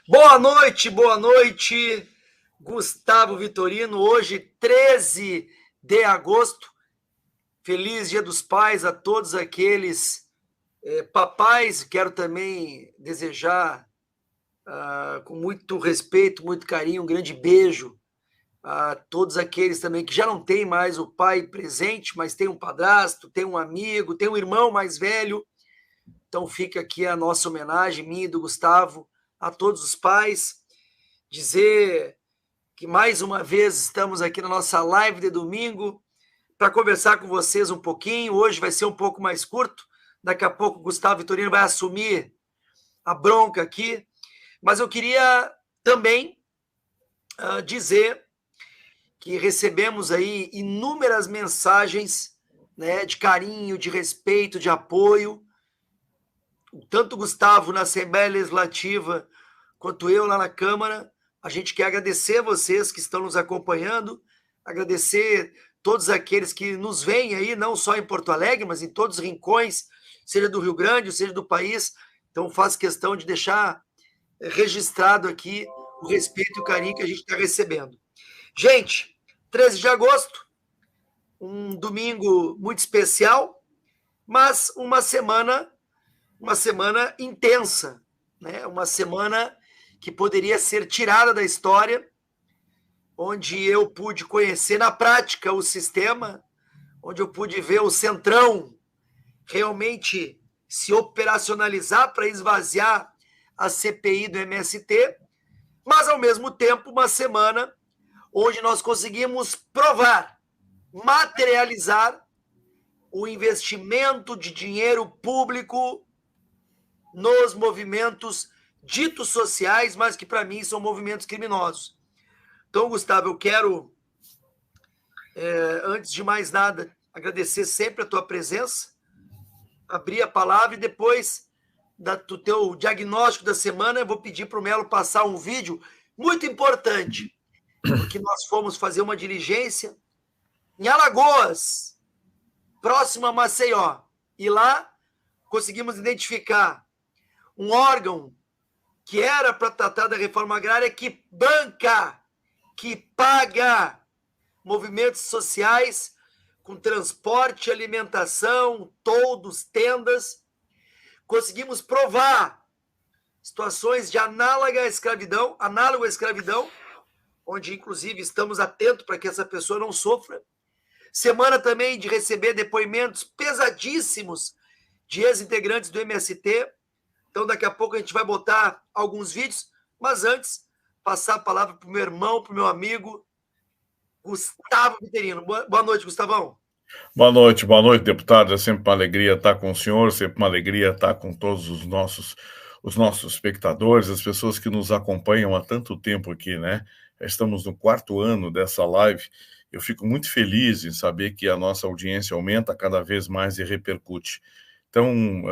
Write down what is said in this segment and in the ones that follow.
Boa noite, Gustavo Vitorino. Hoje, 13 de agosto. Feliz Dia dos Pais a todos aqueles papais. Quero também desejar, com muito respeito, muito carinho, um grande beijo a todos aqueles também que já não têm mais o pai presente, mas tem um padrasto, tem um amigo, tem um irmão mais velho. Então fica aqui a nossa homenagem, minha e do Gustavo, a todos os pais. Dizer que mais uma vez estamos aqui na nossa live de domingo para conversar com vocês um pouquinho. Hoje vai ser um pouco mais curto. Daqui a pouco o Gustavo Vitorino vai assumir a bronca aqui. Mas eu queria também dizer que recebemos aí inúmeras mensagens, né, de carinho, de respeito, de apoio. Tanto o Gustavo na Assembleia Legislativa quanto eu lá na Câmara. A gente quer agradecer a vocês que estão nos acompanhando, agradecer todos aqueles que nos veem aí, não só em Porto Alegre, mas em todos os rincões, seja do Rio Grande, seja do país. Então, faço questão de deixar registrado aqui o respeito e o carinho que a gente está recebendo. Gente, 13 de agosto, um domingo muito especial, mas uma semana intensa, né? Uma semana que poderia ser tirada da história, onde eu pude conhecer na prática o sistema, onde eu pude ver o Centrão realmente se operacionalizar para esvaziar a CPI do MST, mas, ao mesmo tempo, uma semana onde nós conseguimos provar, materializar o investimento de dinheiro público nos movimentos ditos sociais, mas que, para mim, são movimentos criminosos. Então, Gustavo, eu quero, antes de mais nada, agradecer sempre a tua presença, abrir a palavra e depois do teu diagnóstico da semana, eu vou pedir para o Melo passar um vídeo muito importante, porque nós fomos fazer uma diligência em Alagoas, próximo a Maceió, e lá conseguimos identificar um órgão que era para tratar da reforma agrária, que banca, que paga movimentos sociais com transporte, alimentação, toldos, tendas. Conseguimos provar situações de análoga à escravidão, onde, inclusive, estamos atentos para que essa pessoa não sofra. Semana também de receber depoimentos pesadíssimos de ex-integrantes do MST. Então, daqui a pouco a gente vai botar alguns vídeos, mas antes, passar a palavra para o meu irmão, para o meu amigo, Gustavo Vitorino. Boa noite, Gustavão. Boa noite, deputado. É sempre uma alegria estar com o senhor, sempre uma alegria estar com todos os nossos espectadores, as pessoas que nos acompanham há tanto tempo aqui, né? Estamos no 4º ano dessa live. Eu fico muito feliz em saber que a nossa audiência aumenta cada vez mais e repercute. Então,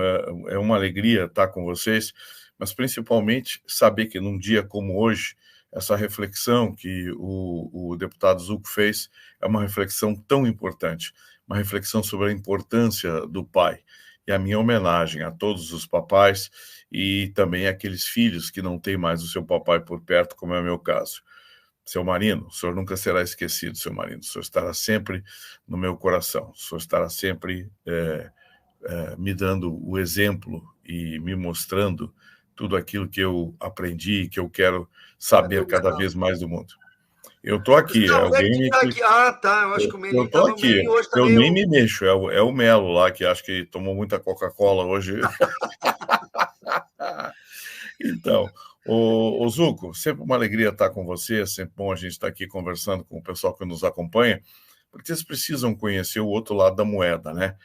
é uma alegria estar com vocês, mas principalmente saber que num dia como hoje, essa reflexão que o deputado Zucco fez é uma reflexão tão importante, uma reflexão sobre a importância do pai. E a minha homenagem a todos os papais e também aqueles filhos que não têm mais o seu papai por perto, como é o meu caso. Seu Marino, o senhor nunca será esquecido, seu Marino. O senhor estará sempre no meu coração. O senhor estará sempre me dando o exemplo e me mostrando tudo aquilo que eu aprendi e que eu quero saber cada vez mais do mundo. Eu estou aqui. Gustavo, alguém tá aqui? Ah, tá. Eu acho que o Melinho estava aqui. Hoje tá meio... nem me mexo. É o Melo lá, que acho que tomou muita Coca-Cola hoje. Então, o Zucco, sempre uma alegria estar com você, sempre bom a gente estar aqui conversando com o pessoal que nos acompanha, porque eles precisam conhecer o outro lado da moeda, né?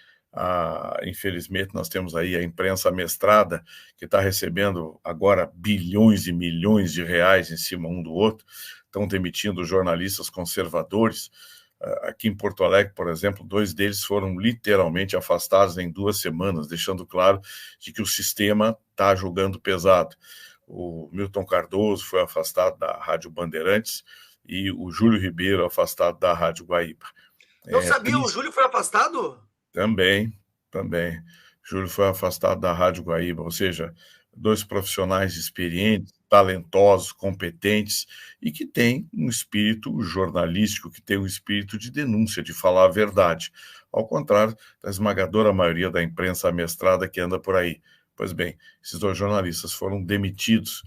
Infelizmente, nós temos aí a imprensa amestrada, que está recebendo agora bilhões e milhões de reais em cima um do outro, estão demitindo jornalistas conservadores. Aqui em Porto Alegre, por exemplo, 2 deles foram literalmente afastados em 2 semanas, deixando claro de que o sistema está jogando pesado. O Milton Cardoso foi afastado da Rádio Bandeirantes e o Júlio Ribeiro afastado da Rádio Guaíba. Não sabia, o Júlio foi afastado? Também. Júlio foi afastado da Rádio Guaíba, ou seja, 2 profissionais experientes talentosos, competentes e que têm um espírito jornalístico, que tem um espírito de denúncia, de falar a verdade, ao contrário da esmagadora maioria da imprensa amestrada que anda por aí. Pois bem, esses 2 jornalistas foram demitidos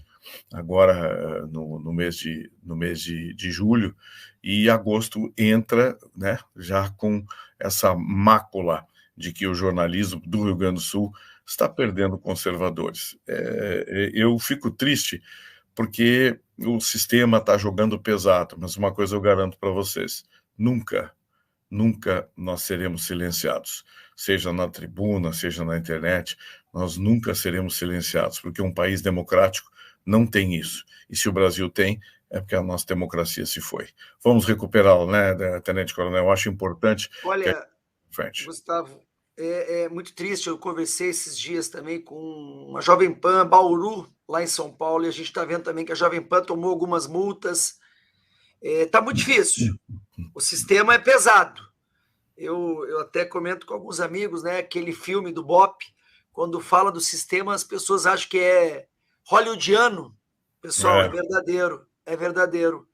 agora no mês de julho, e agosto entra, né, já com essa mácula de que o jornalismo do Rio Grande do Sul está perdendo conservadores. Eu fico triste porque o sistema está jogando pesado, mas uma coisa eu garanto para vocês: nunca nós seremos silenciados, seja na tribuna, seja na internet, nós nunca seremos silenciados, porque um país democrático não tem isso. E se o Brasil tem, é porque a nossa democracia se foi. Vamos recuperá-lo, né, Tenente Coronel? Eu acho importante. Olha, Gustavo, é muito triste. Eu conversei esses dias também com uma Jovem Pan Bauru, lá em São Paulo, e a gente está vendo também que a Jovem Pan tomou algumas multas. Está muito difícil. O sistema é pesado. Eu até comento com alguns amigos, né, aquele filme do Bop, quando fala do sistema, as pessoas acham que é hollywoodiano. Pessoal, é verdadeiro. É verdadeiro.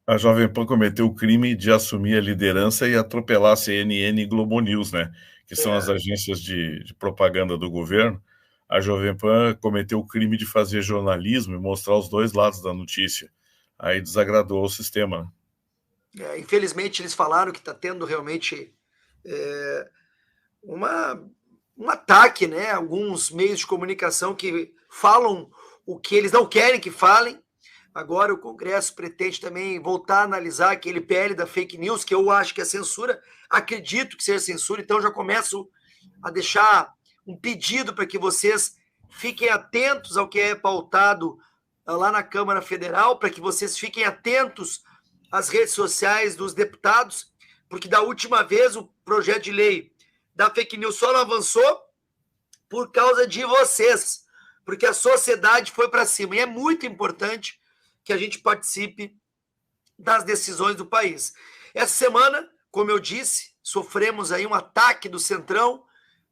A Jovem Pan cometeu o crime de assumir a liderança e atropelar a CNN e Globo News, né? Que são as agências de propaganda do governo. A Jovem Pan cometeu o crime de fazer jornalismo e mostrar os 2 lados da notícia. Aí desagradou o sistema. Infelizmente, eles falaram que está tendo realmente um ataque, né? Alguns meios de comunicação que falam o que eles não querem que falem. Agora o Congresso pretende também voltar a analisar aquele PL da fake news, que eu acho que é censura, acredito que seja censura, então já começo a deixar um pedido para que vocês fiquem atentos ao que é pautado lá na Câmara Federal, para que vocês fiquem atentos às redes sociais dos deputados, porque da última vez o projeto de lei da fake news só não avançou por causa de vocês, porque a sociedade foi para cima, e é muito importante que a gente participe das decisões do país. Essa semana, como eu disse, sofremos aí um ataque do Centrão,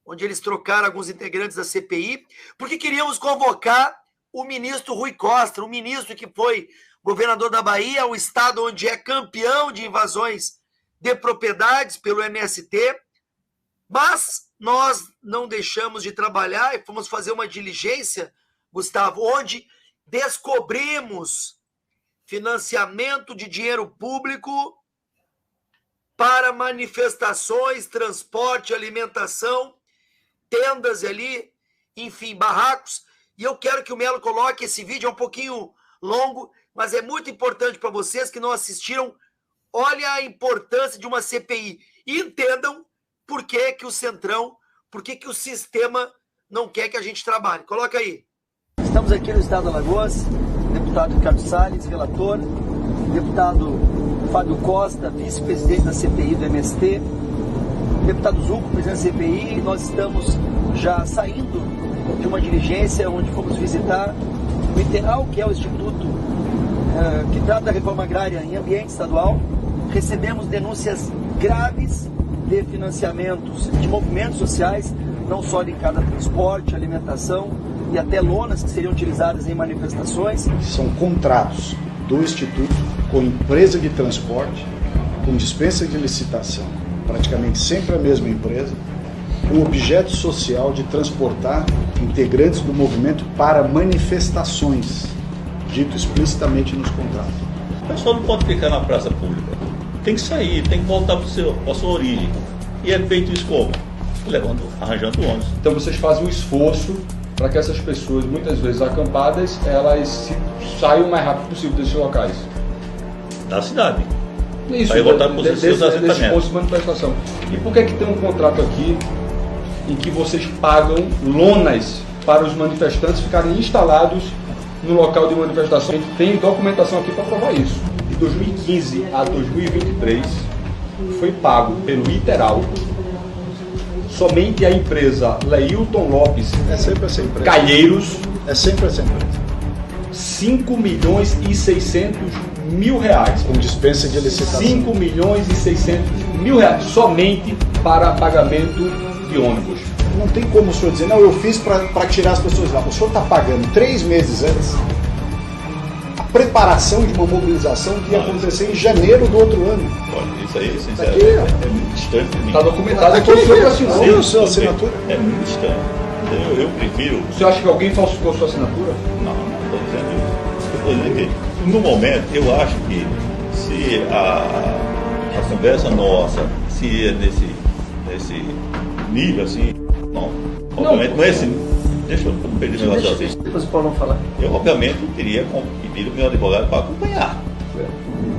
onde eles trocaram alguns integrantes da CPI, porque queríamos convocar o ministro Rui Costa, um ministro que foi governador da Bahia, o estado onde é campeão de invasões de propriedades pelo MST, mas nós não deixamos de trabalhar e fomos fazer uma diligência, Gustavo, onde descobrimos financiamento de dinheiro público para manifestações, transporte, alimentação, tendas ali, enfim, barracos. E eu quero que o Melo coloque esse vídeo, é um pouquinho longo, mas é muito importante para vocês que não assistiram. Olha a importância de uma CPI e entendam por que que o Centrão, por que que o sistema não quer que a gente trabalhe. Coloca aí. Estamos aqui no estado de Alagoas, deputado Ricardo Salles, relator, deputado Fábio Costa, vice-presidente da CPI do MST, deputado Zucco, presidente da CPI. Nós estamos já saindo de uma diligência onde fomos visitar o ITEAL, que é o Instituto que trata da reforma agrária em ambiente estadual. Recebemos denúncias graves de financiamentos de movimentos sociais, não só ligados a transporte, alimentação e até lonas que seriam utilizadas em manifestações. São contratos do Instituto com empresa de transporte, com dispensa de licitação, praticamente sempre a mesma empresa, com objeto social de transportar integrantes do movimento para manifestações, dito explicitamente nos contratos. O pessoal não pode ficar na praça pública, tem que sair, tem que voltar para a sua origem. E é feito isso como? Arranjando ônibus. Então vocês fazem um esforço para que essas pessoas, muitas vezes acampadas, elas saiam o mais rápido possível desses locais. Da cidade. Isso, aí voltar para os seus desses pontos de manifestação. E por que tem um contrato aqui em que vocês pagam lonas para os manifestantes ficarem instalados no local de manifestação? A gente tem documentação aqui para provar isso. De 2015 a 2023 foi pago pelo ITERAL somente a empresa Leilton Lopes Calheiros. É sempre essa empresa. 5.600.000 reais. Com dispensa de licitação. 5.600.000 reais somente para pagamento de ônibus. não tem como o senhor dizer, não, eu fiz para tirar as pessoas lá. O senhor está pagando 3 meses antes a preparação de uma mobilização que ia acontecer em janeiro do outro ano. Olha, isso aí, sinceramente, é muito distante de mim. Está documentado aqui, o senhor assinou. Sua assinatura? É muito distante. Eu prefiro... O senhor acha que alguém falsificou sua assinatura? Não estou dizendo isso. Estou dizendo que, no momento, eu acho que se a conversa nossa, se é nesse nível assim, não, obviamente não é esse. Deixa eu perder meu raciocínio. Depois o Paulo falar. Eu, obviamente, teria pedido o meu advogado para acompanhar.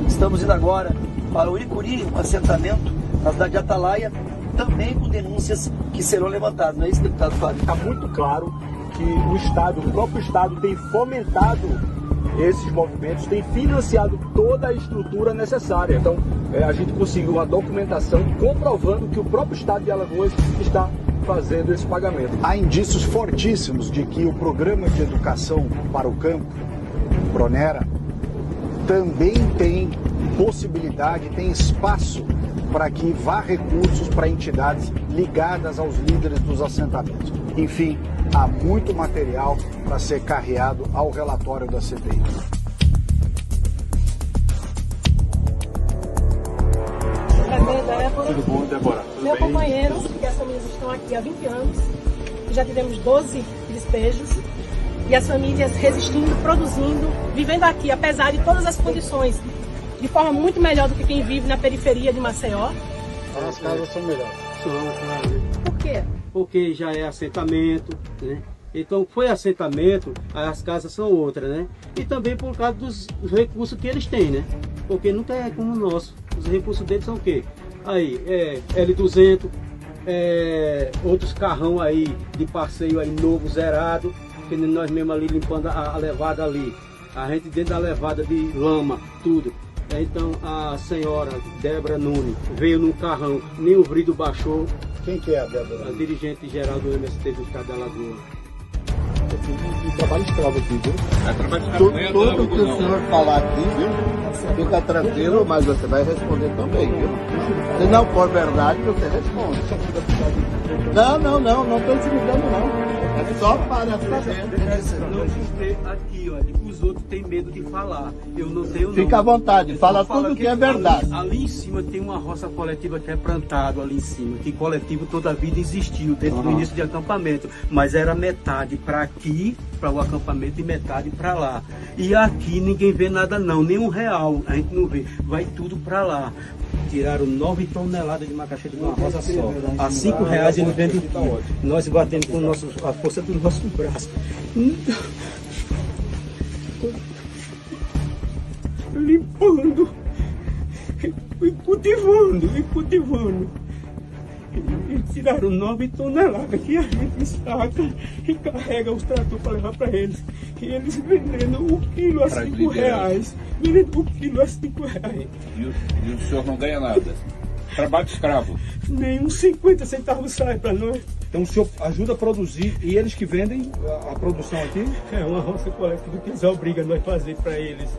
Estamos indo agora para o Iricuri, um assentamento na cidade de Atalaia, também com denúncias que serão levantadas. Não é isso, deputado Fábio? Está muito claro que o próprio Estado tem fomentado esses movimentos, tem financiado toda a estrutura necessária. Então, a gente conseguiu uma documentação comprovando que o próprio Estado de Alagoas está fazendo esse pagamento. Há indícios fortíssimos de que o Programa de Educação para o Campo, Pronera, também tem possibilidade, tem espaço para que vá recursos para entidades ligadas aos líderes dos assentamentos. Enfim, há muito material para ser carreado ao relatório da CPI. Tudo bom, Débora? Meu companheiro, porque as famílias estão aqui há 20 anos, já tivemos 12 despejos, e as famílias resistindo, produzindo, vivendo aqui, apesar de todas as condições, de forma muito melhor do que quem vive na periferia de Maceió. As casas são melhores. Por quê? Porque já é assentamento, né? Então, foi assentamento, as casas são outras, né? E também por causa dos recursos que eles têm, né? Porque não tem como o nosso. Os recursos deles são o quê? Aí, L200, outros carrão aí de passeio aí novo, zerado, que nós mesmo ali limpando a levada ali. A gente dentro da levada de lama, tudo. Então, a senhora Débora Nunes veio num carrão, nem o vidro baixou. Quem que é a Débora? A dirigente geral do MST do Estado de Alagoas. Um trabalho escravo aqui, viu? Tudo que o senhor falar aqui, viu? Fica tranquilo, mas você vai responder também, viu? Se não for verdade, você responde. Não estou intimidando, não. É só para saber. Não ter aqui, olha, os outros têm medo de falar. Eu não tenho. Fica à vontade, fala tudo que é verdade. Ali em cima tem uma roça coletiva que é plantado ali em cima, que coletivo toda a vida existiu, desde o início de acampamento, mas era metade para aqui, para o acampamento, e metade para lá. E aqui ninguém vê nada não, nem R$1, a gente não vê, vai tudo para lá. Tiraram 9 toneladas de macaxeira de uma roça só. A R$5 eles vendem tudo. Nós batendo com a força do nosso braço. Limpando. E cultivando. E tiraram 9 toneladas que a gente saca e carrega os tratores para levar para eles. E eles vendendo o quilo a R$5. Vendendo o quilo a R$5. E o senhor não ganha nada? Trabalho escravo? Nem uns 50 centavos sai para nós. Então o senhor ajuda a produzir e eles que vendem a produção aqui? É uma roça coletiva que eles obrigam nós a fazer para eles.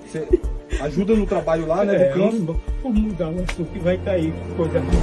Você ajuda no trabalho lá, né, do campo? Vamos mudar o assunto que vai cair coisa aqui.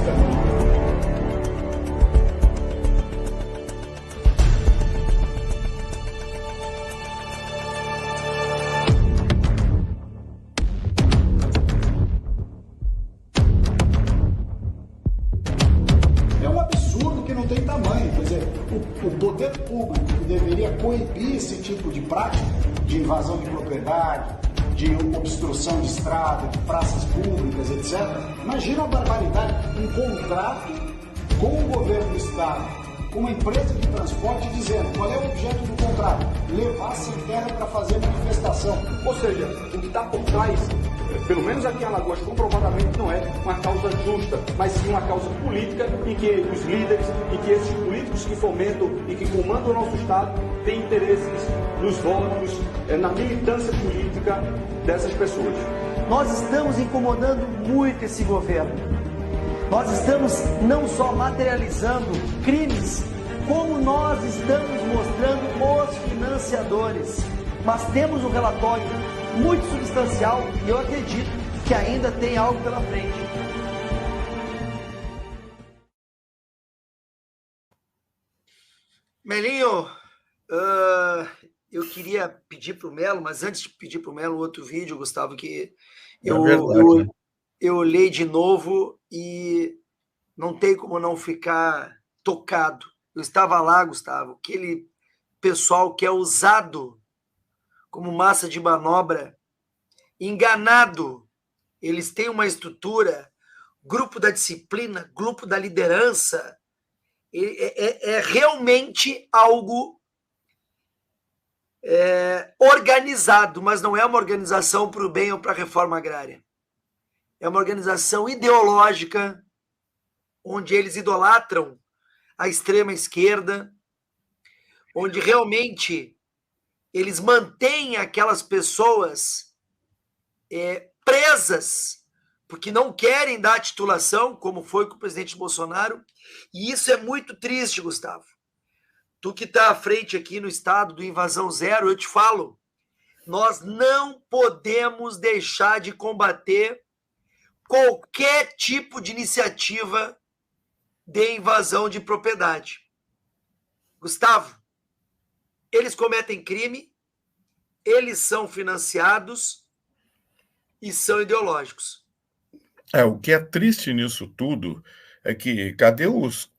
O poder público que deveria coibir esse tipo de prática, de invasão de propriedade, de obstrução de estrada, de praças públicas, etc. Imagina a barbaridade, um contrato com o governo do estado, com uma empresa de transporte, dizendo qual é o objeto do contrato: levar sem terra para fazer manifestação. Ou seja, o que está por trás, pelo menos aqui em Alagoas, comprovadamente não é uma causa justa, mas sim uma causa política, em que os líderes, em que esses políticos que fomentam e que comandam o nosso Estado têm interesses nos votos, na militância política dessas pessoas. Nós estamos incomodando muito esse governo. Nós estamos não só materializando crimes, como nós estamos mostrando os financiadores. Mas temos um relatório muito substancial e eu acredito que ainda tem algo pela frente. Melinho, eu queria pedir para o Melo, mas antes de pedir para o Melo outro vídeo, Gustavo, que eu olhei de novo e não tem como não ficar tocado. Eu estava lá, Gustavo, aquele pessoal que é usado como massa de manobra, enganado. Eles têm uma estrutura, grupo da disciplina, grupo da liderança. É realmente algo organizado, mas não é uma organização para o bem ou para a reforma agrária. É uma organização ideológica, onde eles idolatram a extrema esquerda, onde realmente eles mantêm aquelas pessoas presas, porque não querem dar titulação, como foi com o presidente Bolsonaro, e isso é muito triste, Gustavo. Tu que está à frente aqui no estado do Invasão Zero, eu te falo, nós não podemos deixar de combater qualquer tipo de iniciativa de invasão de propriedade. Gustavo, eles cometem crime, eles são financiados e são ideológicos. O que é triste nisso tudo é que cadê os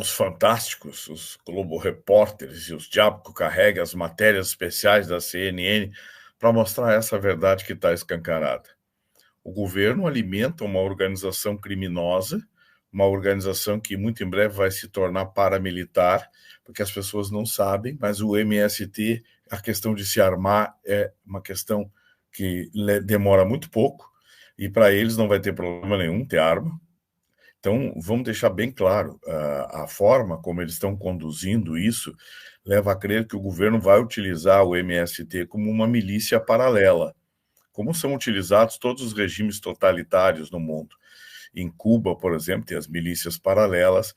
fantásticos, os Globo Repórteres e os diabos que carregam as matérias especiais da CNN para mostrar essa verdade que está escancarada? O governo alimenta uma organização criminosa, uma organização que muito em breve vai se tornar paramilitar, porque as pessoas não sabem, mas o MST, a questão de se armar é uma questão que demora muito pouco, e para eles não vai ter problema nenhum ter arma. Então, vamos deixar bem claro, a forma como eles estão conduzindo isso leva a crer que o governo vai utilizar o MST como uma milícia paralela, como são utilizados todos os regimes totalitários no mundo. Em Cuba, por exemplo, tem as milícias paralelas.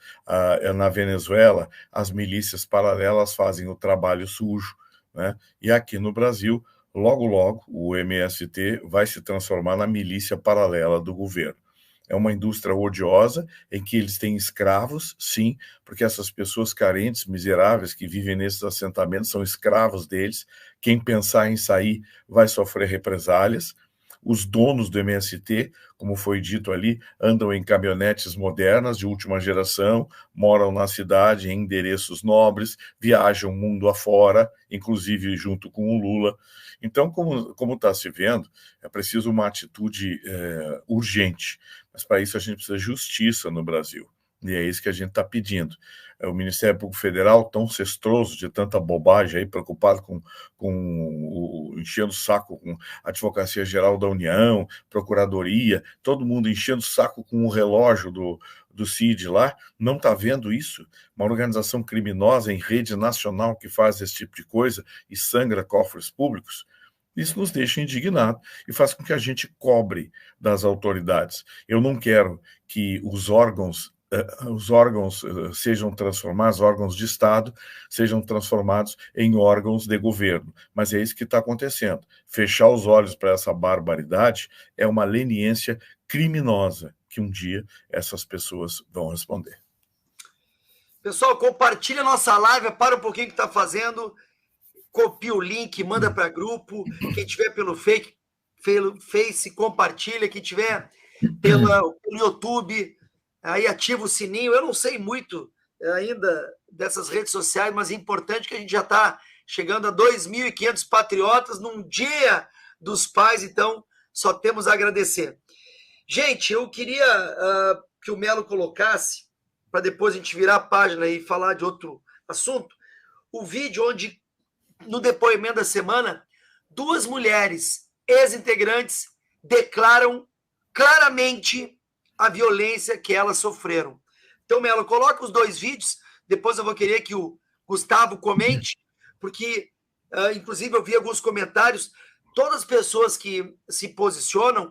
Na Venezuela, as milícias paralelas fazem o trabalho sujo, né? E aqui no Brasil, logo, logo, o MST vai se transformar na milícia paralela do governo. É uma indústria odiosa, em que eles têm escravos, sim, porque essas pessoas carentes, miseráveis, que vivem nesses assentamentos, são escravos deles. Quem pensar em sair vai sofrer represálias. Os donos do MST, como foi dito ali, andam em caminhonetes modernas de última geração, moram na cidade em endereços nobres, viajam o mundo afora, inclusive junto com o Lula. Então, como está se vendo, é preciso uma atitude urgente. Mas para isso a gente precisa de justiça no Brasil. E é isso que a gente está pedindo. O Ministério Público Federal, tão cestroso de tanta bobagem, aí, preocupado enchendo o saco com a Advocacia Geral da União, Procuradoria, todo mundo enchendo o saco com o relógio do CID lá, não está vendo isso? Uma organização criminosa em rede nacional que faz esse tipo de coisa e sangra cofres públicos. Isso nos deixa indignados e faz com que a gente cobre das autoridades. Eu não quero que os órgãos sejam transformados, órgãos de Estado sejam transformados em órgãos de governo. Mas é isso que está acontecendo. Fechar os olhos para essa barbaridade é uma leniência criminosa que um dia essas pessoas vão responder. Pessoal, compartilha a nossa live, para um pouquinho o que está fazendo, copia o link, manda para grupo, quem tiver pelo Face, compartilha, quem tiver pelo YouTube, aí ativa o sininho. Eu não sei muito ainda dessas redes sociais, mas é importante que a gente já está chegando a 2.500 patriotas num dia dos pais, então só temos a agradecer. Gente, eu queria que o Melo colocasse, para depois a gente virar a página e falar de outro assunto, o vídeo onde, no depoimento da semana, 2 mulheres ex-integrantes declaram claramente a violência que elas sofreram. Então, Melo, coloca os 2 vídeos, depois eu vou querer que o Gustavo comente, porque, inclusive, eu vi alguns comentários, todas as pessoas que se posicionam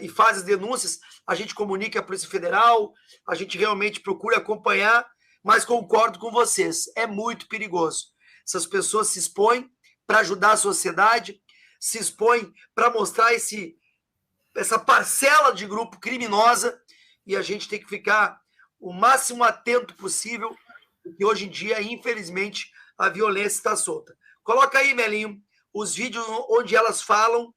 e fazem denúncias, a gente comunica a Polícia Federal, a gente realmente procura acompanhar, mas concordo com vocês, é muito perigoso. Essas pessoas se expõem para ajudar a sociedade, se expõem para mostrar essa parcela de grupo criminosa, e a gente tem que ficar o máximo atento possível porque hoje em dia, infelizmente, a violência está solta. Coloca aí, Melinho, os vídeos onde elas falam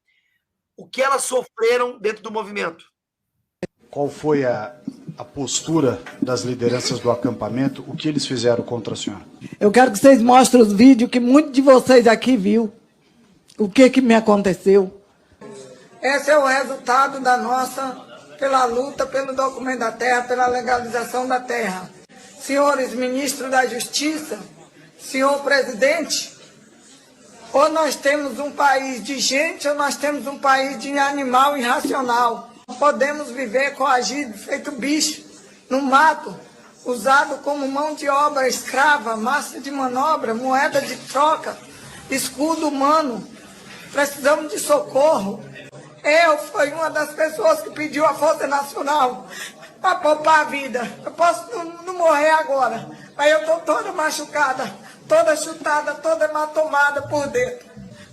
o que elas sofreram dentro do movimento. Qual foi a postura das lideranças do acampamento? O que eles fizeram contra a senhora? Eu quero que vocês mostrem os vídeos que muitos de vocês aqui viu. O que me aconteceu. Esse é o resultado da nossa, pela luta pelo documento da terra, pela legalização da terra. Senhores ministros da Justiça, senhor presidente, ou nós temos um país de gente ou nós temos um país de animal irracional. Não podemos viver coagido, feito bicho, no mato, usado como mão de obra escrava, massa de manobra, moeda de troca, escudo humano. Precisamos de socorro. Eu fui uma das pessoas que pediu a Força Nacional para poupar a vida. Eu posso não morrer agora, mas eu estou toda machucada, toda chutada, toda hematomada por dentro.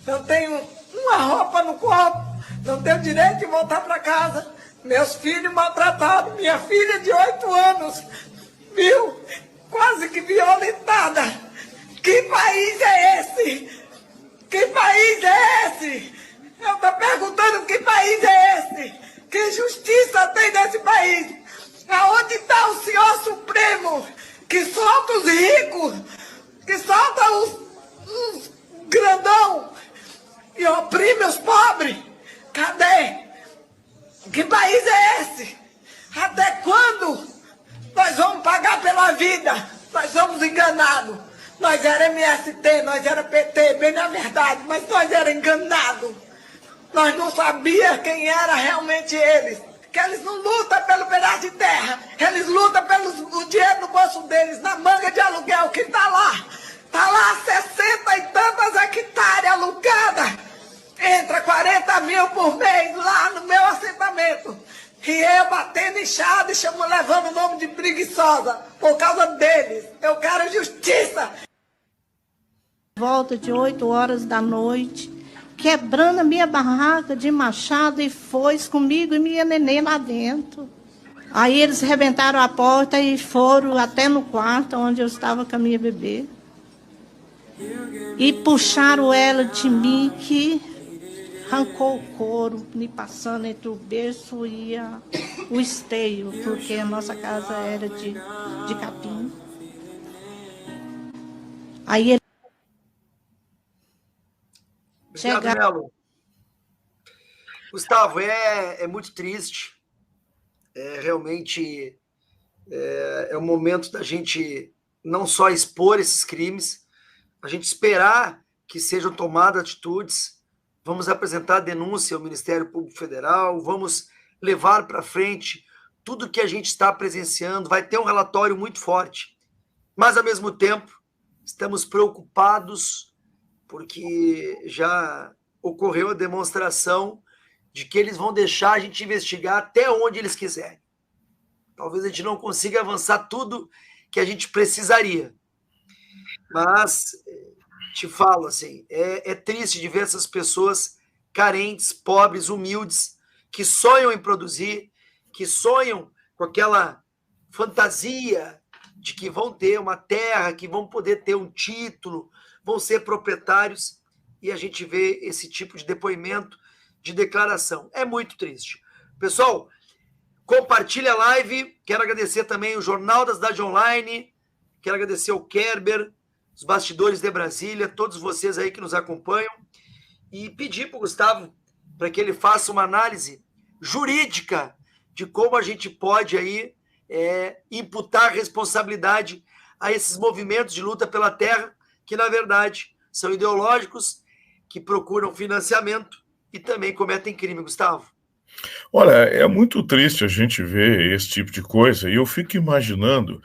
Eu tenho uma roupa no corpo, não tenho direito de voltar para casa. Meus filhos maltratados, minha filha de 8 anos, viu? Quase que violentada. Que país é esse? Que país é esse? Eu estou perguntando que país é esse? Que justiça tem nesse país? Aonde está o Senhor Supremo que solta os ricos, que solta os grandão e oprime os pobres? Cadê? Que país é esse? Até quando nós vamos pagar pela vida? Nós somos enganados. Nós era MST, nós era PT, bem na verdade, mas nós era enganados. Nós não sabíamos quem era realmente eles. Que eles não lutam pelo pedaço de terra, eles lutam pelo dinheiro no bolso deles, na manga de aluguel que está lá. Está lá 60 e tantas hectares alugadas. Entra 40 mil por mês lá no meu assentamento. E eu batendo inchado e levando o nome de preguiçosa por causa deles. Eu quero justiça. Volta de 8 horas da noite, quebrando a minha barraca de machado e foice comigo e minha neném lá dentro. Aí eles arrebentaram a porta e foram até no quarto onde eu estava com a minha bebê. E puxaram ela de mim que arrancou o couro, me passando entre o berço e o esteio, porque a nossa casa era de capim. Aí ele Melo. Gustavo, é muito triste. Realmente é o momento da gente não só expor esses crimes, a gente esperar que sejam tomadas atitudes. Vamos apresentar denúncia ao Ministério Público Federal, vamos levar para frente tudo que a gente está presenciando, vai ter um relatório muito forte. Mas, ao mesmo tempo, estamos preocupados porque já ocorreu a demonstração de que eles vão deixar a gente investigar até onde eles quiserem. Talvez a gente não consiga avançar tudo que a gente precisaria. Mas te falo assim, é triste de ver essas pessoas carentes, pobres, humildes, que sonham em produzir, que sonham com aquela fantasia de que vão ter uma terra, que vão poder ter um título, vão ser proprietários, e a gente vê esse tipo de depoimento, de declaração. É muito triste. Pessoal, compartilha a live. Quero agradecer também o Jornal da Cidade Online, quero agradecer o Kerber, os bastidores de Brasília, todos vocês aí que nos acompanham, e pedir para o Gustavo para que ele faça uma análise jurídica de como a gente pode aí imputar responsabilidade a esses movimentos de luta pela terra, que na verdade são ideológicos, que procuram financiamento e também cometem crime, Gustavo. Olha, é muito triste a gente ver esse tipo de coisa, e eu fico imaginando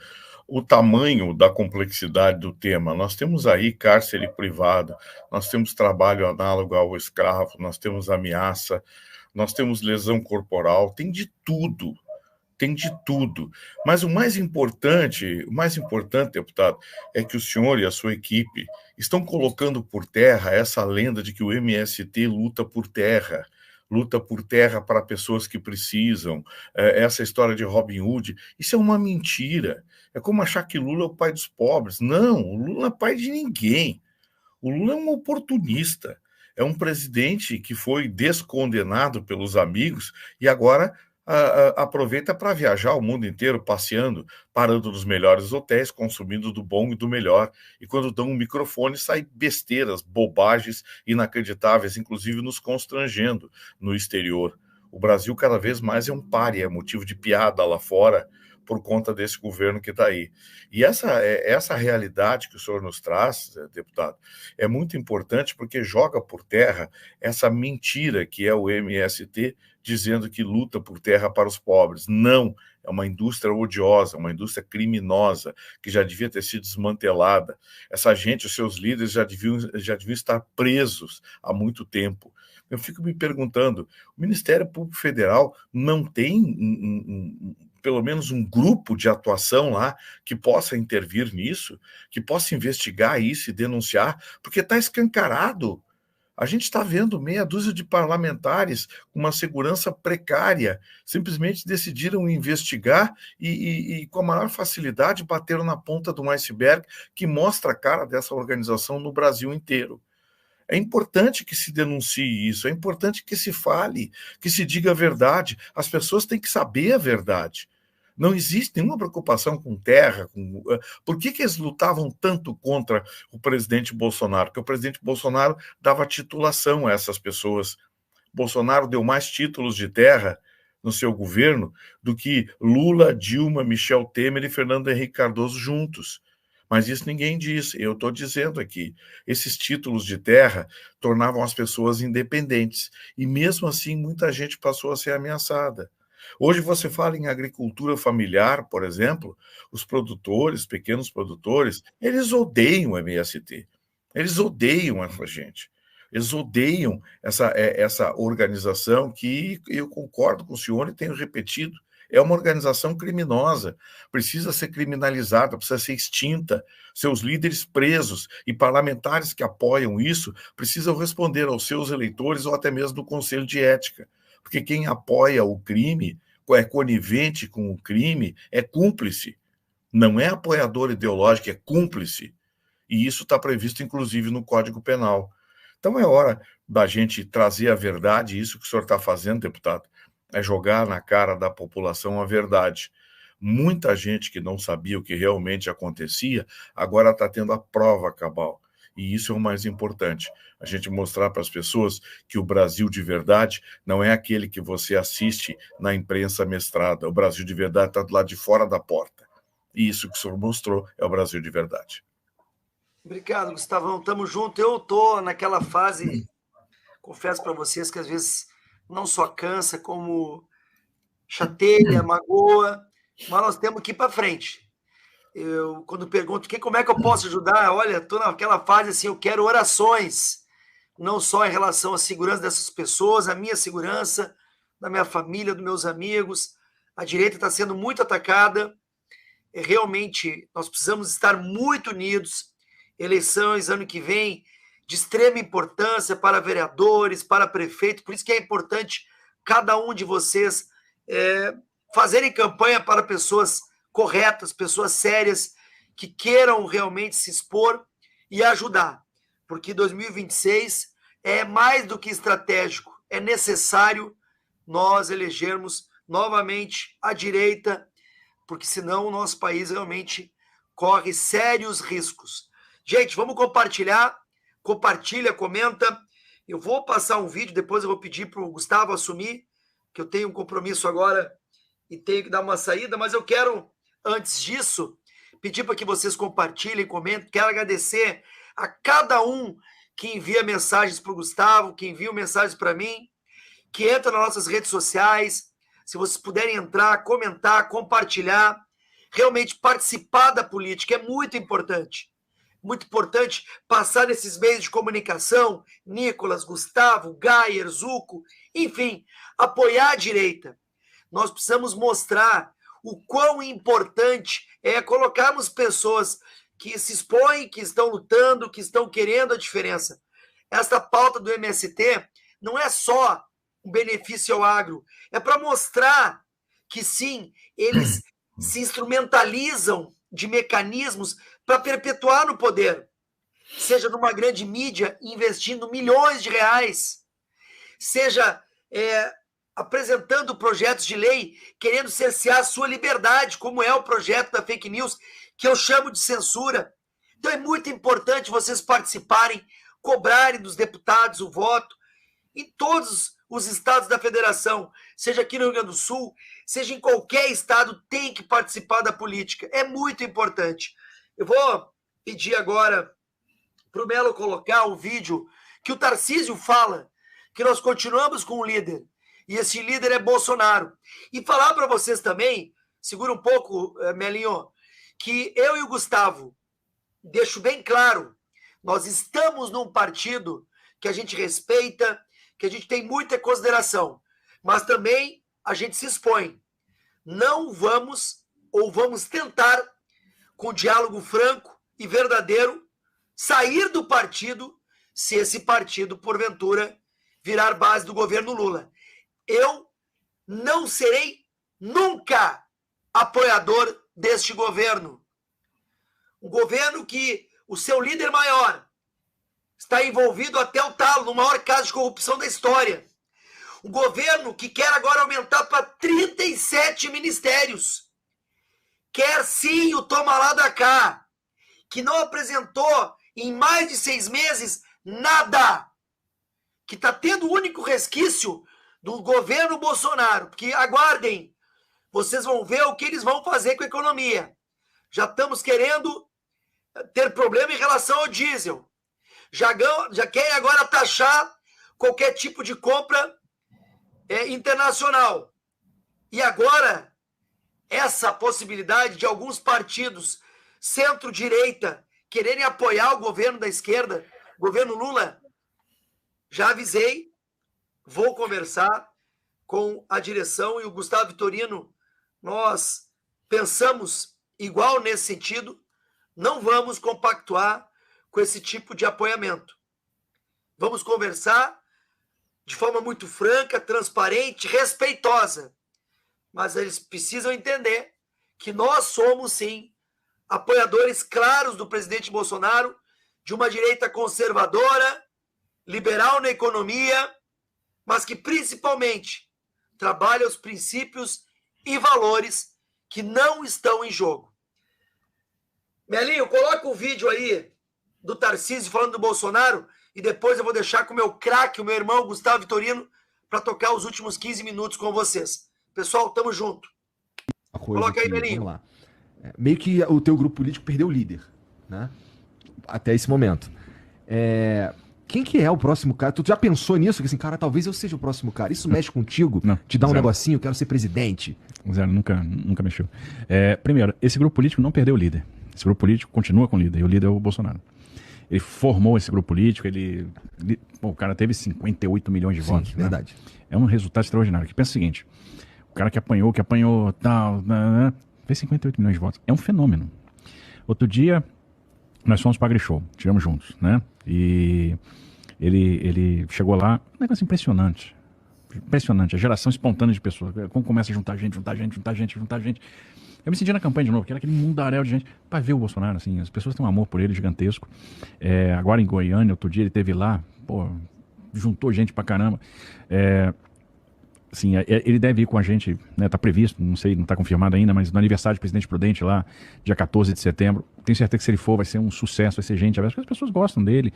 o tamanho da complexidade do tema. Nós temos aí cárcere privado, nós temos trabalho análogo ao escravo, nós temos ameaça, nós temos lesão corporal, tem de tudo. Tem de tudo. Mas o mais importante, deputado, é que o senhor e a sua equipe estão colocando por terra essa lenda de que o MST luta por terra, luta por terra para pessoas que precisam, essa história de Robin Hood, isso é uma mentira. É como achar que Lula é o pai dos pobres. Não, o Lula não é pai de ninguém. O Lula é um oportunista, é um presidente que foi descondenado pelos amigos e agora aproveita para viajar o mundo inteiro, passeando, parando nos melhores hotéis, consumindo do bom e do melhor. E quando dão um microfone, sai besteiras, bobagens inacreditáveis, inclusive nos constrangendo no exterior. O Brasil cada vez mais é um pária, é motivo de piada lá fora, por conta desse governo que está aí. E essa realidade que o senhor nos traz, deputado, é muito importante porque joga por terra essa mentira que é o MST, dizendo que luta por terra para os pobres. Não, é uma indústria odiosa, uma indústria criminosa, que já devia ter sido desmantelada. Essa gente, os seus líderes, já deviam estar presos há muito tempo. Eu fico me perguntando, o Ministério Público Federal não tem pelo menos um grupo de atuação lá que possa intervir nisso, que possa investigar isso e denunciar, porque está escancarado. A gente está vendo meia dúzia de parlamentares com uma segurança precária, simplesmente decidiram investigar e com a maior facilidade bateram na ponta de um iceberg que mostra a cara dessa organização no Brasil inteiro. É importante que se denuncie isso, é importante que se fale, que se diga a verdade. As pessoas têm que saber a verdade. Não existe nenhuma preocupação com terra. Por que eles lutavam tanto contra o presidente Bolsonaro? Porque o presidente Bolsonaro dava titulação a essas pessoas. Bolsonaro deu mais títulos de terra no seu governo do que Lula, Dilma, Michel Temer e Fernando Henrique Cardoso juntos. Mas isso ninguém diz, eu estou dizendo aqui. Esses títulos de terra tornavam as pessoas independentes. E mesmo assim, muita gente passou a ser ameaçada. Hoje você fala em agricultura familiar, por exemplo, os produtores, pequenos produtores, eles odeiam o MST. Eles odeiam essa gente. Eles odeiam essa organização que eu concordo com o senhor e tenho repetido. É uma organização criminosa, precisa ser criminalizada, precisa ser extinta. Seus líderes presos e parlamentares que apoiam isso precisam responder aos seus eleitores ou até mesmo do Conselho de Ética. Porque quem apoia o crime, é conivente com o crime, é cúmplice. Não é apoiador ideológico, é cúmplice. E isso está previsto, inclusive, no Código Penal. Então é hora da gente trazer a verdade, isso que o senhor está fazendo, deputado, é jogar na cara da população a verdade. Muita gente que não sabia o que realmente acontecia, agora está tendo a prova cabal. E isso é o mais importante, a gente mostrar para as pessoas que o Brasil de verdade não é aquele que você assiste na imprensa mestrada. O Brasil de verdade está do lado de fora da porta. E isso que o senhor mostrou é o Brasil de verdade. Obrigado, Gustavão. Estamos juntos. Eu estou naquela fase, confesso para vocês que às vezes não só cansa, como chateia, magoa, mas nós temos que ir para frente. Eu, quando pergunto como é que eu posso ajudar, olha, estou naquela fase assim, eu quero orações, não só em relação à segurança dessas pessoas, a minha segurança, da minha família, dos meus amigos. A direita está sendo muito atacada. Realmente, nós precisamos estar muito unidos. Eleições, ano que vem, de extrema importância para vereadores, para prefeito. Por isso que é importante cada um de vocês fazerem campanha para pessoas corretas, pessoas sérias, que queiram realmente se expor e ajudar. Porque 2026 é mais do que estratégico, é necessário nós elegermos novamente a direita, porque senão o nosso país realmente corre sérios riscos. Gente, vamos compartilhar, compartilha, comenta. Eu vou passar um vídeo, depois eu vou pedir para o Gustavo assumir, que eu tenho um compromisso agora e tenho que dar uma saída, mas eu quero, antes disso, pedir para que vocês compartilhem, comentem. Quero agradecer a cada um que envia mensagens para o Gustavo, que envia mensagens para mim, que entra nas nossas redes sociais. Se vocês puderem entrar, comentar, compartilhar, realmente participar da política é muito importante. Muito importante passar nesses meios de comunicação, Nicolas, Gustavo, Gayer, Zuco, enfim, apoiar a direita. Nós precisamos mostrar o quão importante é colocarmos pessoas que se expõem, que estão lutando, que estão querendo a diferença. Esta pauta do MST não é só um benefício ao agro. É para mostrar que, sim, eles se instrumentalizam de mecanismos para perpetuar no poder. Seja numa grande mídia investindo milhões de reais, seja apresentando projetos de lei querendo cercear a sua liberdade, como é o projeto da fake news, que eu chamo de censura. Então é muito importante vocês participarem, cobrarem dos deputados o voto em todos os estados da federação, seja aqui no Rio Grande do Sul, seja em qualquer estado, tem que participar da política. É muito importante. Eu vou pedir agora para o Melo colocar o vídeo que o Tarcísio fala que nós continuamos com o líder, e esse líder é Bolsonaro. E falar para vocês também, segura um pouco, Melinho, que eu e o Gustavo, deixo bem claro, nós estamos num partido que a gente respeita, que a gente tem muita consideração, mas também a gente se expõe. Não vamos, ou vamos tentar, com diálogo franco e verdadeiro, sair do partido se esse partido, porventura, virar base do governo Lula. Eu não serei nunca apoiador deste governo. Um governo que o seu líder maior está envolvido até o talo no maior caso de corrupção da história. Um governo que quer agora aumentar para 37 ministérios. Quer sim o toma lá da cá, que não apresentou em mais de 6 meses nada, que está tendo o único resquício do governo Bolsonaro, porque aguardem, vocês vão ver o que eles vão fazer com a economia. Já estamos querendo ter problema em relação ao diesel. Já querem agora taxar qualquer tipo de compra internacional. E agora, essa possibilidade de alguns partidos centro-direita quererem apoiar o governo da esquerda, o governo Lula, já avisei, vou conversar com a direção e o Gustavo Vitorino, nós pensamos igual nesse sentido, não vamos compactuar com esse tipo de apoiamento. Vamos conversar de forma muito franca, transparente, respeitosa, mas eles precisam entender que nós somos, sim, apoiadores claros do presidente Bolsonaro, de uma direita conservadora, liberal na economia, mas que principalmente trabalha os princípios e valores que não estão em jogo. Melinho, coloca o vídeo aí do Tarcísio falando do Bolsonaro e depois eu vou deixar com o meu craque, o meu irmão Gustavo Vitorino, para tocar os últimos 15 minutos com vocês. Pessoal, tamo junto. Coloca aí, Melinho. Vamos lá. Meio que o teu grupo político perdeu o líder, né? Até esse momento. Quem que é o próximo cara? Tu já pensou nisso? Que assim, cara, talvez eu seja o próximo cara. Isso mexe contigo? Não, te dá um zero. negocinho, eu quero ser presidente? Zero, nunca mexeu. Primeiro, esse grupo político não perdeu o líder. Esse grupo político continua com o líder, e o líder é o Bolsonaro. Ele formou esse grupo político, o cara teve 58 milhões de votos. Verdade. Né? É um resultado extraordinário. Que pensa o seguinte, o cara que apanhou, tal, fez 58 milhões de votos. É um fenômeno. Outro dia, nós fomos para a AgriShow, tivemos juntos, né? E ele chegou lá, um negócio impressionante. Impressionante, a geração espontânea de pessoas. Como começa a juntar gente. Eu me senti na campanha de novo, que era aquele mundaréu de gente para ver o Bolsonaro, assim, as pessoas têm um amor por ele gigantesco. Agora em Goiânia, outro dia ele esteve lá, juntou gente pra caramba. Assim, ele deve ir com a gente, né, tá previsto, não sei, não tá confirmado ainda, mas no aniversário do Presidente Prudente lá, dia 14 de setembro, tenho certeza que se ele for vai ser um sucesso, vai ser gente, as pessoas gostam dele,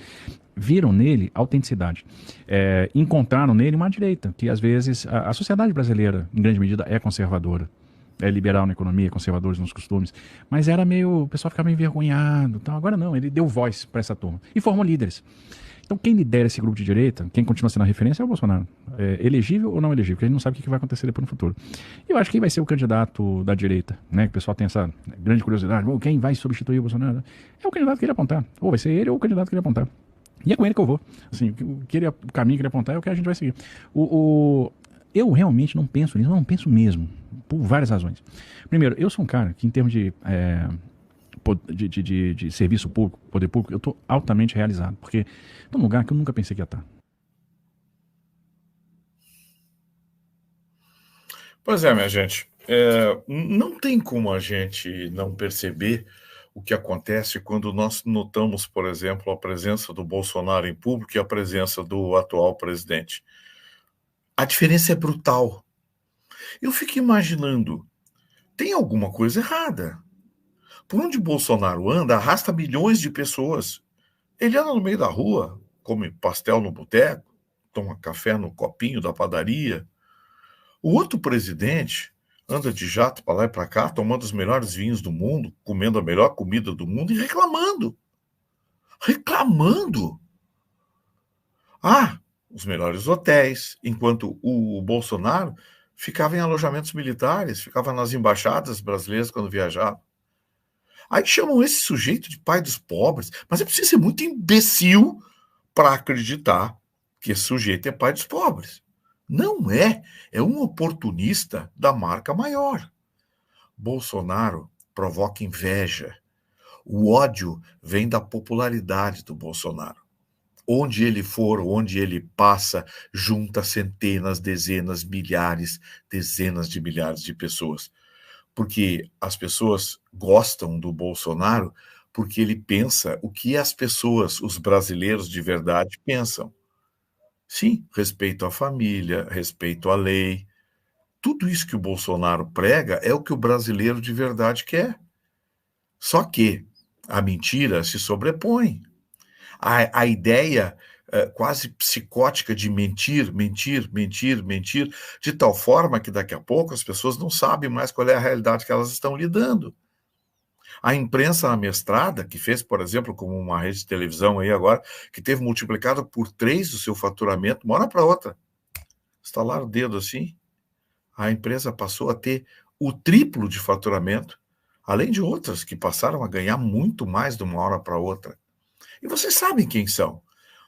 viram nele autenticidade, encontraram nele uma direita, que às vezes a sociedade brasileira, em grande medida, é conservadora, é liberal na economia, conservadores nos costumes, mas o pessoal ficava meio envergonhado, tal. Agora não, ele deu voz para essa turma, e formou líderes. Então, quem lidera esse grupo de direita, quem continua sendo a referência é o Bolsonaro. Elegível ou não elegível, porque a gente não sabe o que vai acontecer depois no futuro. E eu acho que quem vai ser o candidato da direita, né? Que o pessoal tem essa grande curiosidade, quem vai substituir o Bolsonaro? É o candidato que ele apontar. Ou vai ser ele ou o candidato que ele apontar. E é com ele que eu vou. Assim, o caminho que ele apontar é o que a gente vai seguir. Eu realmente não penso nisso, não penso mesmo, por várias razões. Primeiro, eu sou um cara que, em termos de serviço público, poder público, eu estou altamente realizado, porque estou num lugar que eu nunca pensei que ia estar. Pois é, minha gente. Não tem como a gente não perceber o que acontece quando nós notamos, por exemplo, a presença do Bolsonaro em público e a presença do atual presidente. A diferença é brutal. Eu fico imaginando, tem alguma coisa errada. Por onde Bolsonaro anda, arrasta milhões de pessoas. Ele anda no meio da rua, come pastel no boteco, toma café no copinho da padaria. O outro presidente anda de jato para lá e para cá, tomando os melhores vinhos do mundo, comendo a melhor comida do mundo e reclamando. Reclamando. Os melhores hotéis, enquanto o Bolsonaro ficava em alojamentos militares, ficava nas embaixadas brasileiras quando viajava. Aí chamam esse sujeito de pai dos pobres, mas é preciso ser muito imbecil para acreditar que esse sujeito é pai dos pobres. Não é, é um oportunista da marca maior. Bolsonaro provoca inveja. O ódio vem da popularidade do Bolsonaro. Onde ele for, onde ele passa, junta centenas, dezenas, milhares, dezenas de milhares de pessoas. Porque as pessoas gostam do Bolsonaro porque ele pensa o que as pessoas, os brasileiros de verdade, pensam. Sim, respeito à família, respeito à lei. Tudo isso que o Bolsonaro prega é o que o brasileiro de verdade quer. Só que a mentira se sobrepõe. A ideia quase psicótica de mentir, de tal forma que daqui a pouco as pessoas não sabem mais qual é a realidade que elas estão lidando. A imprensa amestrada, que fez, por exemplo, como uma rede de televisão aí agora, que teve multiplicado por 3 o seu faturamento, uma hora para outra. Estalaram o dedo assim, a empresa passou a ter o triplo de faturamento, além de outras que passaram a ganhar muito mais de uma hora para outra. E vocês sabem quem são.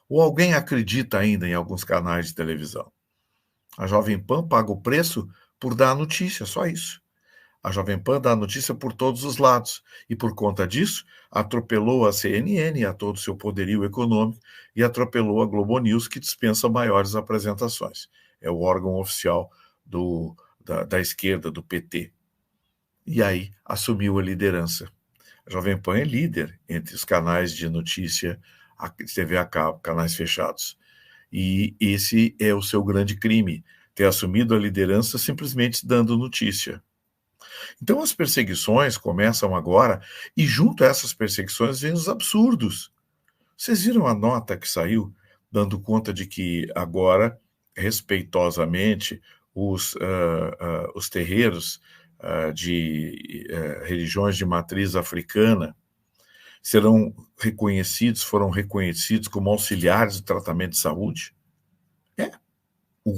Ou alguém acredita ainda em alguns canais de televisão. A Jovem Pan paga o preço por dar a notícia, só isso. A Jovem Pan dá a notícia por todos os lados. E por conta disso, atropelou a CNN, a todo o seu poderio econômico, e atropelou a Globo News, que dispensa maiores apresentações. É o órgão oficial da esquerda, do PT. E aí assumiu a liderança. A Jovem Pan é líder entre os canais de notícia, a TV a cabo, canais fechados. E esse é o seu grande crime, ter assumido a liderança simplesmente dando notícia. Então as perseguições começam agora, e junto a essas perseguições vêm os absurdos. Vocês viram a nota que saiu, dando conta de que agora, respeitosamente, os terreiros de religiões de matriz africana foram reconhecidos como auxiliares do tratamento de saúde? O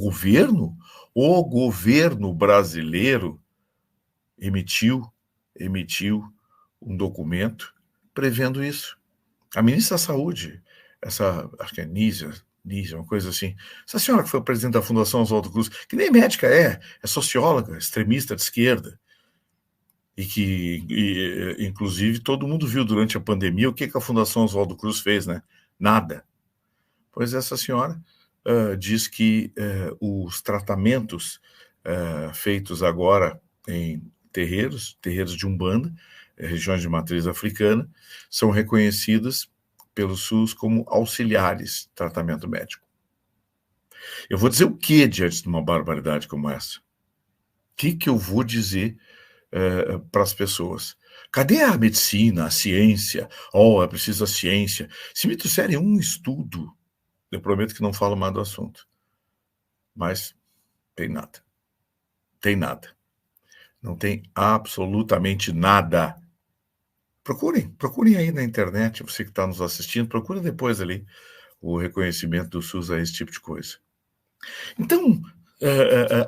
governo brasileiro emitiu um documento prevendo isso. A ministra da Saúde, acho que é Nízia, uma coisa assim, essa senhora que foi presidente da Fundação Oswaldo Cruz, que nem médica é socióloga, extremista de esquerda, e que, inclusive, todo mundo viu durante a pandemia o que a Fundação Oswaldo Cruz fez, né? Nada. Pois essa senhora diz que os tratamentos feitos agora em terreiros de Umbanda, regiões de matriz africana, são reconhecidas pelo SUS como auxiliares de tratamento médico. Eu vou dizer o que diante de uma barbaridade como essa? O que eu vou dizer para as pessoas? Cadê a medicina, a ciência? É preciso a ciência. Se me trouxerem um estudo, eu prometo que não falo mais do assunto. Mas tem nada. Tem nada. Não tem absolutamente nada. Procurem aí na internet, você que está nos assistindo, procura depois ali o reconhecimento do SUS a esse tipo de coisa. Então,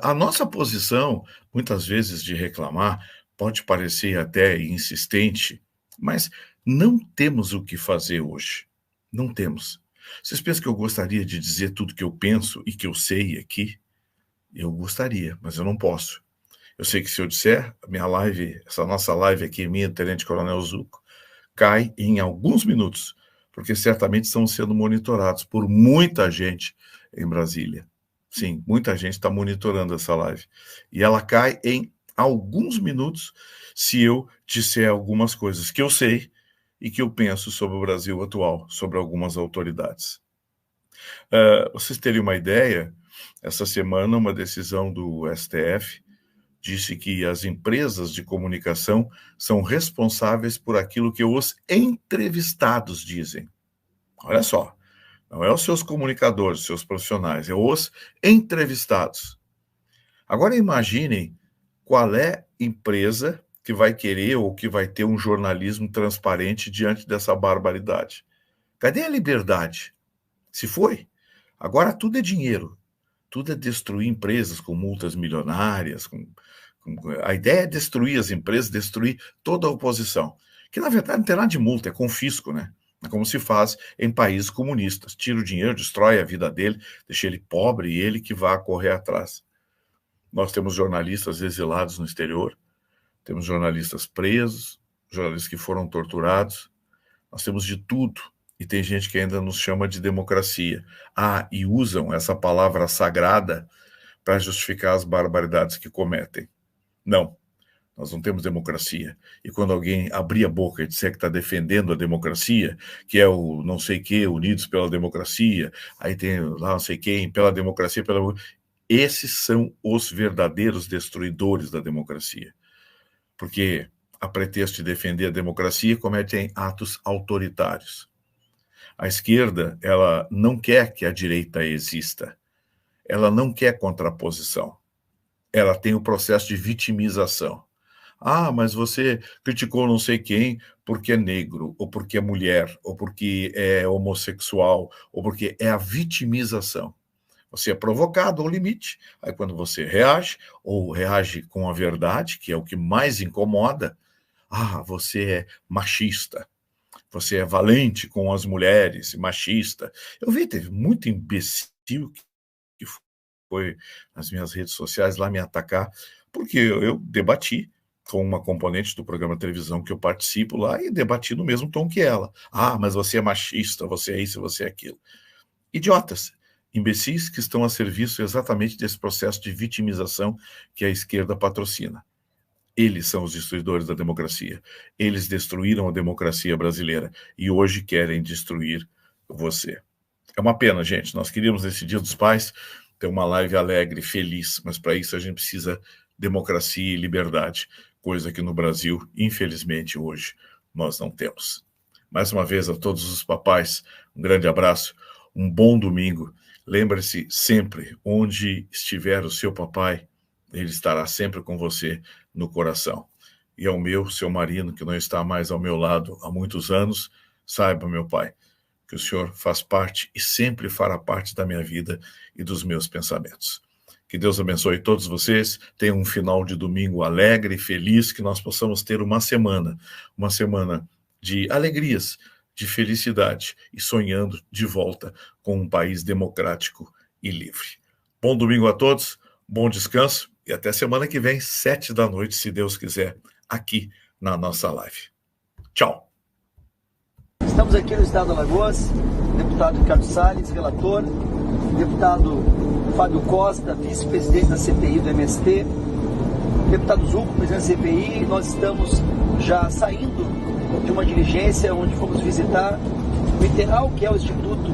a nossa posição, muitas vezes de reclamar, pode parecer até insistente, mas não temos o que fazer hoje. Não temos. Vocês pensam que eu gostaria de dizer tudo que eu penso e que eu sei aqui? Eu gostaria, mas eu não posso. Eu sei que se eu disser, essa nossa live aqui, minha, Tenente Coronel Zuco, cai em alguns minutos, porque certamente estão sendo monitorados por muita gente em Brasília. Sim, muita gente está monitorando essa live. E ela cai em alguns minutos se eu disser algumas coisas que eu sei e que eu penso sobre o Brasil atual, sobre algumas autoridades. Vocês terem uma ideia, essa semana uma decisão do STF disse que as empresas de comunicação são responsáveis por aquilo que os entrevistados dizem. Olha só, não é os seus comunicadores, os seus profissionais, é os entrevistados. Agora imaginem qual é a empresa que vai querer ou que vai ter um jornalismo transparente diante dessa barbaridade. Cadê a liberdade? Se foi. Agora tudo é dinheiro. Tudo é destruir empresas com multas milionárias. A ideia é destruir as empresas, destruir toda a oposição. Que, na verdade, não tem nada de multa, é confisco, né? É como se faz em países comunistas. Tira o dinheiro, destrói a vida dele, deixa ele pobre e ele que vai correr atrás. Nós temos jornalistas exilados no exterior, temos jornalistas presos, jornalistas que foram torturados, nós temos de tudo. E tem gente que ainda nos chama de democracia. E usam essa palavra sagrada para justificar as barbaridades que cometem. Não, nós não temos democracia. E quando alguém abrir a boca e disser que está defendendo a democracia, que é o não sei que, Unidos pela Democracia, aí tem lá não sei quem, pela democracia, esses são os verdadeiros destruidores da democracia. Porque, a pretexto de defender a democracia, cometem atos autoritários. A esquerda, ela não quer que a direita exista. Ela não quer contraposição. Ela tem o processo de vitimização. Mas você criticou não sei quem porque é negro, ou porque é mulher, ou porque é homossexual, ou porque é a vitimização. Você é provocado ao limite, aí quando você reage, ou reage com a verdade, que é o que mais incomoda, você é machista. Você é valente com as mulheres, machista. Eu vi, teve muito imbecil que foi nas minhas redes sociais lá me atacar, porque eu debati com uma componente do programa de televisão que eu participo lá e debati no mesmo tom que ela. Mas você é machista, você é isso, você é aquilo. Idiotas, imbecis que estão a serviço exatamente desse processo de vitimização que a esquerda patrocina. Eles são os destruidores da democracia. Eles destruíram a democracia brasileira e hoje querem destruir você. É uma pena, gente. Nós queríamos, nesse Dia dos Pais, ter uma live alegre, feliz, mas para isso a gente precisa democracia e liberdade, coisa que no Brasil, infelizmente, hoje nós não temos. Mais uma vez, a todos os papais, um grande abraço, um bom domingo. Lembre-se sempre, onde estiver o seu papai, ele estará sempre com você no coração. E ao meu, seu marido, que não está mais ao meu lado há muitos anos, saiba, meu pai, que o senhor faz parte e sempre fará parte da minha vida e dos meus pensamentos. Que Deus abençoe todos vocês, tenham um final de domingo alegre e feliz, que nós possamos ter uma semana de alegrias, de felicidade e sonhando de volta com um país democrático e livre. Bom domingo a todos, bom descanso e até semana que vem, 19h, se Deus quiser, aqui na nossa live. Tchau. Estamos aqui no estado de Alagoas, deputado Ricardo Salles, relator, deputado Fábio Costa, vice-presidente da CPI do MST, deputado Zucco, presidente da CPI. Nós estamos já saindo de uma diligência onde fomos visitar o ITERAL, que é o Instituto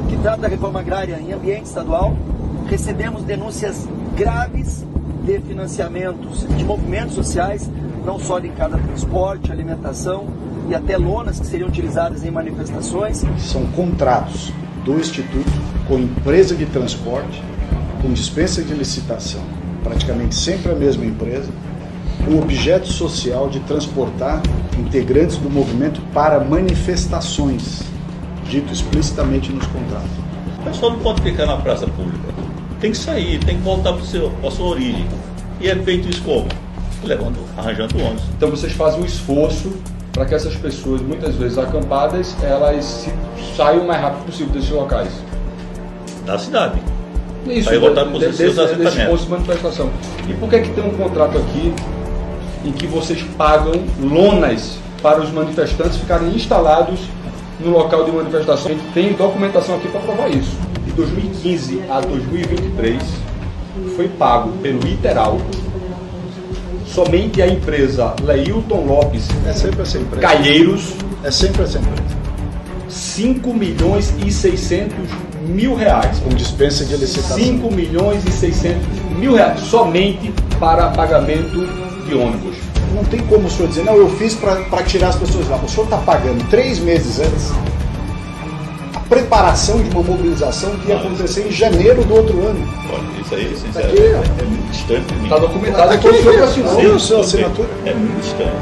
que trata da reforma agrária em ambiente estadual. Recebemos denúncias graves de financiamentos de movimentos sociais, não só ligados a transporte, alimentação e até lonas que seriam utilizadas em manifestações. São contratos do Instituto com empresa de transporte, com dispensa de licitação, praticamente sempre a mesma empresa, com o objeto social de transportar integrantes do movimento para manifestações, dito explicitamente nos contratos. O pessoal não pode ficar na praça pública. Tem que sair, tem que voltar para a sua origem. E é feito isso como? Arranjando ônibus. Então vocês fazem um esforço para que essas pessoas, muitas vezes acampadas, elas saiam o mais rápido possível desses locais. Da cidade. Isso, aí voltar para os seus assentamentos. Desse posto de manifestação. E por que tem um contrato aqui em que vocês pagam lonas para os manifestantes ficarem instalados no local de manifestação? A gente tem documentação aqui para provar isso. 2015 a 2023 foi pago pelo Iteral somente a empresa Leilton Lopes Calheiros. É sempre essa empresa. 5.600.000 reais. Com dispensa de licitação. 5.600.000 reais somente para pagamento de ônibus. Não tem como o senhor dizer, não, eu fiz para tirar as pessoas lá. O senhor está pagando 3 meses antes a preparação de uma mobilização que ia acontecer em janeiro do outro ano. Olha, isso aí, sinceramente, é muito distante de mim. Está documentado aqui, o senhor assinou. Sim, a sua assinatura. É muito distante.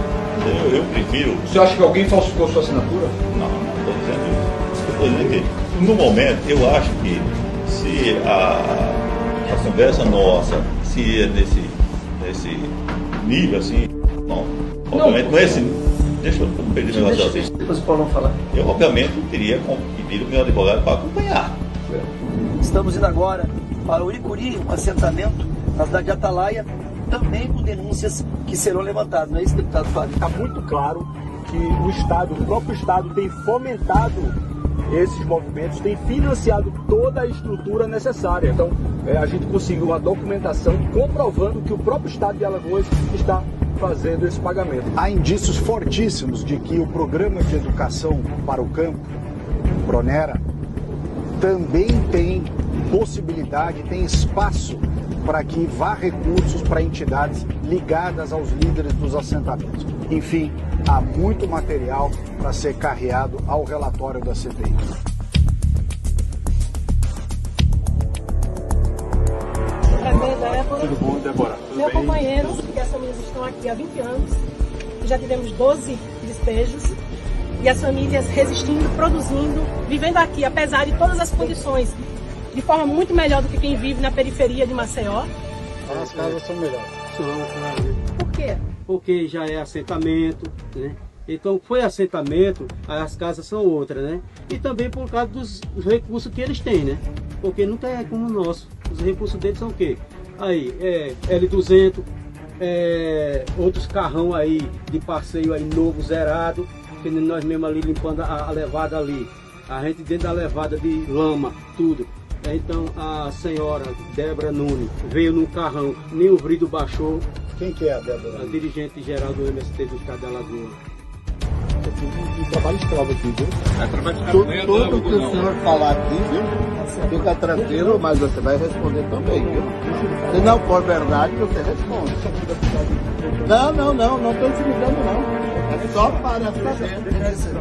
Eu prefiro... O senhor acha que alguém falsificou sua assinatura? Não estou dizendo isso. Estou dizendo que, no momento, eu acho que se a conversa nossa, se é nesse nível assim, não, obviamente não é esse. Deixa eu perder meu raciocínio. Depois o Paulão falar. Eu, obviamente, teria pedido o meu advogado para acompanhar. Estamos indo agora para o Uricuri, um assentamento na cidade de Atalaia, também com denúncias que serão levantadas. Não é isso, deputado Fábio? Está muito claro que o próprio Estado tem fomentado esses movimentos, tem financiado toda a estrutura necessária. Então, a gente conseguiu uma documentação comprovando que o próprio Estado de Alagoas está fazendo esse pagamento. Há indícios fortíssimos de que o Programa de Educação para o Campo, Pronera, também tem possibilidade, tem espaço para que vá recursos para entidades ligadas aos líderes dos assentamentos. Enfim, há muito material para ser carreado ao relatório da CPI. Tudo bom, Débora? Meu companheiro, porque as famílias estão aqui há 20 anos, já tivemos 12 despejos, e as famílias resistindo, produzindo, vivendo aqui, apesar de todas as condições, de forma muito melhor do que quem vive na periferia de Maceió. As casas são melhores. Por quê? Porque já é assentamento, né? Então foi assentamento, as casas são outras, né? E também por causa dos recursos que eles têm, né? Porque não é como o nosso. Os recursos deles são o quê? Aí, L200, outros carrão aí de passeio aí novo, zerado, que nós mesmo ali limpando a levada ali. A gente dentro da levada de lama, tudo. Então a senhora Débora Nunes veio num carrão, nem o vidro baixou. Quem que é a Débora? A dirigente geral do MST do Estado de Alagoas. Um trabalho escravo aqui, viu? É trabalho escravo. Tudo que o senhor falar aqui, viu? Fica tranquilo, mas você vai responder também, viu? Se não for verdade, você responde. Não estou intimidando, não. É só para saber.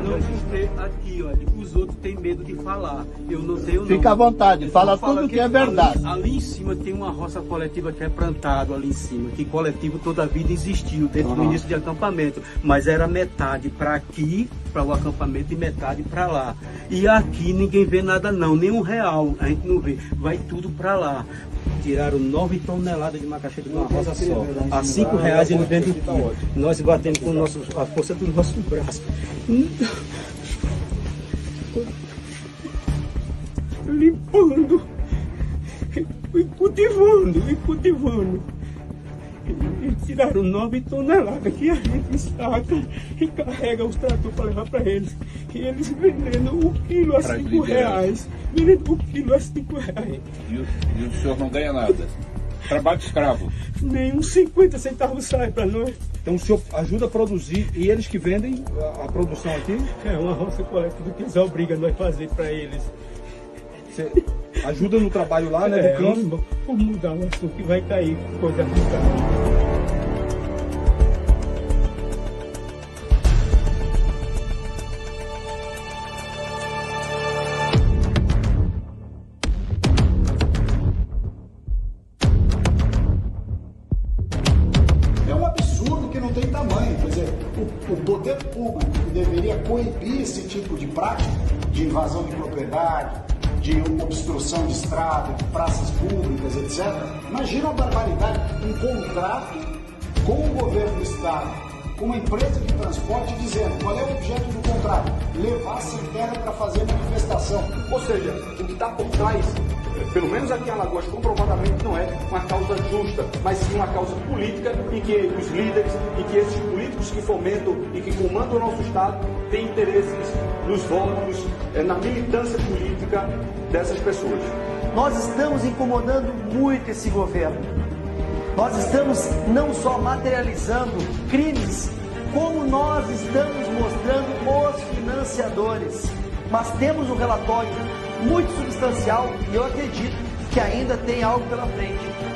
Não comprei aqui, olha, os outros têm medo de falar. Eu não tenho. Fica à vontade, fala tudo que é verdade. Ali em cima tem uma roça coletiva que é plantado ali em cima, que coletivo toda a vida existiu desde o início de acampamento, mas era metade para aqui, para o acampamento, e metade para lá. E aqui ninguém vê nada não, nem R$1 a gente não vê, vai tudo para lá. Tiraram 9 toneladas de macaxeira de uma roça só. A R$5 eles vendem tudo. Nós batendo com a força do nosso braço. Limpando. E cultivando. Eles tiraram 9 toneladas que a gente saca e carrega os tratores para levar para eles. E eles vendendo o quilo a R$5. Vendendo o quilo a R$5. E o senhor não ganha nada? Trabalho escravo. Nem uns 50 centavos sai para nós. Então o senhor ajuda a produzir e eles que vendem a produção aqui? É uma roça coletiva que eles obrigam nós a fazer para eles. Você ajuda no trabalho lá, né? Do campo? Vamos mudar o assunto que vai cair coisa aplicada. É um absurdo que não tem tamanho. Quer dizer, o poder público que deveria coibir esse tipo de prática, de invasão de propriedade, de obstrução de estrada, de praças públicas, etc. Imagina a barbaridade, um contrato com o governo do estado, com uma empresa de transporte, dizendo qual é o objeto do contrato: levar sem terra para fazer manifestação. Ou seja, o que está por trás, pelo menos aqui em Alagoas, comprovadamente não é uma causa justa, mas sim uma causa política em que os líderes, em que esses políticos que fomentam e que comandam o nosso estado têm interesses nos votos, na militância política dessas pessoas. Nós estamos incomodando muito esse governo. Nós estamos não só materializando crimes, como nós estamos mostrando os financiadores. Mas temos um relatório muito substancial e eu acredito que ainda tem algo pela frente.